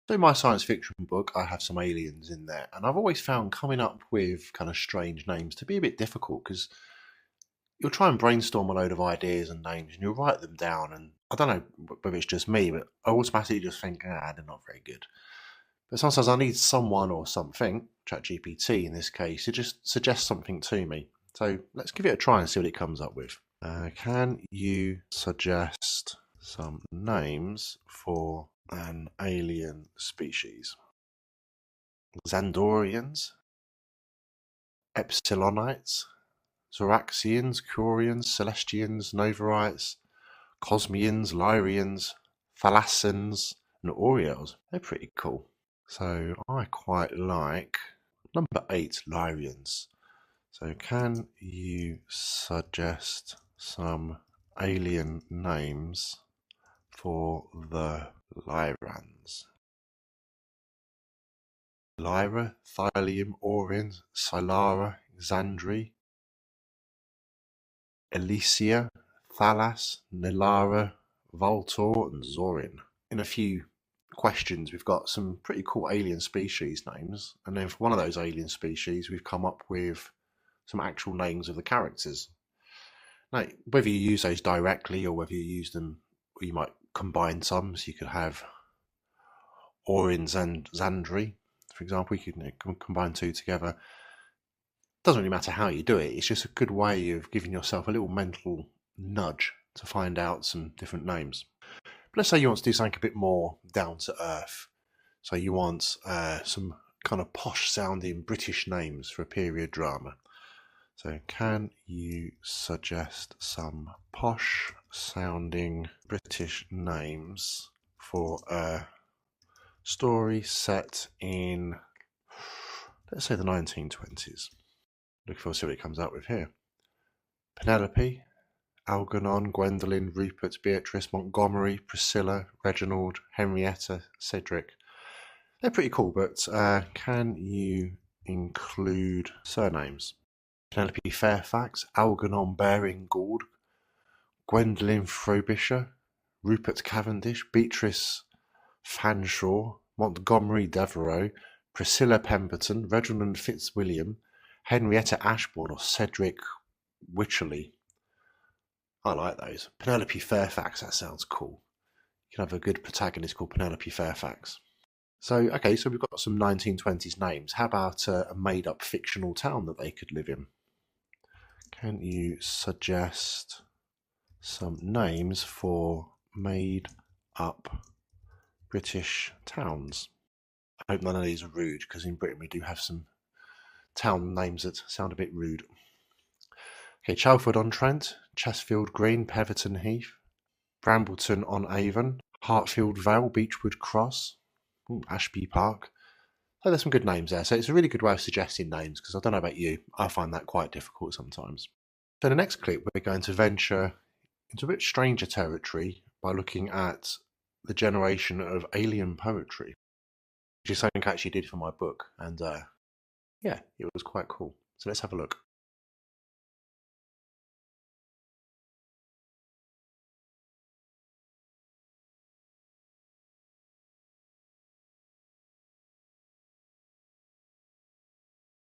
So in my science fiction book, I have some aliens in there, and I've always found coming up with kind of strange names to be a bit difficult because you'll try and brainstorm a load of ideas and names and you'll write them down. And I don't know whether it's just me, but I automatically just think, they're not very good. But sometimes I need someone or something, ChatGPT in this case, to just suggest something to me. So let's give it a try and see what it comes up with. Can you suggest some names for an alien species? Xandorians, Epsilonites, Zoraxians, Curians, Celestians, Novarites, Cosmians, Lyrians, Thalassans, and Oriels. They're pretty cool. So I quite like number 8, Lyrians. So can you suggest some alien names for the Lyrans? Lyra, Thylium, Orion, Silara, Xandri, Elysia, Thalas, Nilara, Voltor, and Zorin. In a few questions, we've got some pretty cool alien species names, and then for one of those alien species, we've come up with some actual names of the characters. Now, whether you use those directly or whether you use them, or you might combine some, so you could have Orins and Xandri, for example, you can combine two together. Doesn't really matter how you do it, it's just a good way of giving yourself a little mental nudge to find out some different names. But let's say you want to do something a bit more down to earth. So you want some kind of posh sounding British names for a period drama. So can you suggest some posh sounding British names for a story set in, let's say, the 1920s? Looking forward to see what it comes out with here. Penelope, Algernon, Gwendolen, Rupert, Beatrice, Montgomery, Priscilla, Reginald, Henrietta, Cedric. They're pretty cool, but can you include surnames? Penelope Fairfax, Algernon Baring Gould, Gwendolen Frobisher, Rupert Cavendish, Beatrice Fanshawe, Montgomery Devereux, Priscilla Pemberton, Reginald Fitzwilliam, Henrietta Ashbourne, or Cedric Wycherley. I like those. Penelope Fairfax, that sounds cool. You can have a good protagonist called Penelope Fairfax. So, okay, so we've got some 1920s names. How about a made-up fictional town that they could live in? Can you suggest some names for made-up British towns? I hope none of these are rude, because in Britain we do have some town names that sound a bit rude. Okay, Chalford-on-Trent, Chasfield Green, Peverton Heath, Brambleton-on-Avon, Hartfield Vale, Beechwood Cross, Ashby Park. So there's some good names there. So it's a really good way of suggesting names, because I don't know about you, I find that quite difficult sometimes. So in the next clip, we're going to venture into a bit stranger territory by looking at the generation of alien poetry, which is something I actually did for my book. And yeah, it was quite cool. So let's have a look.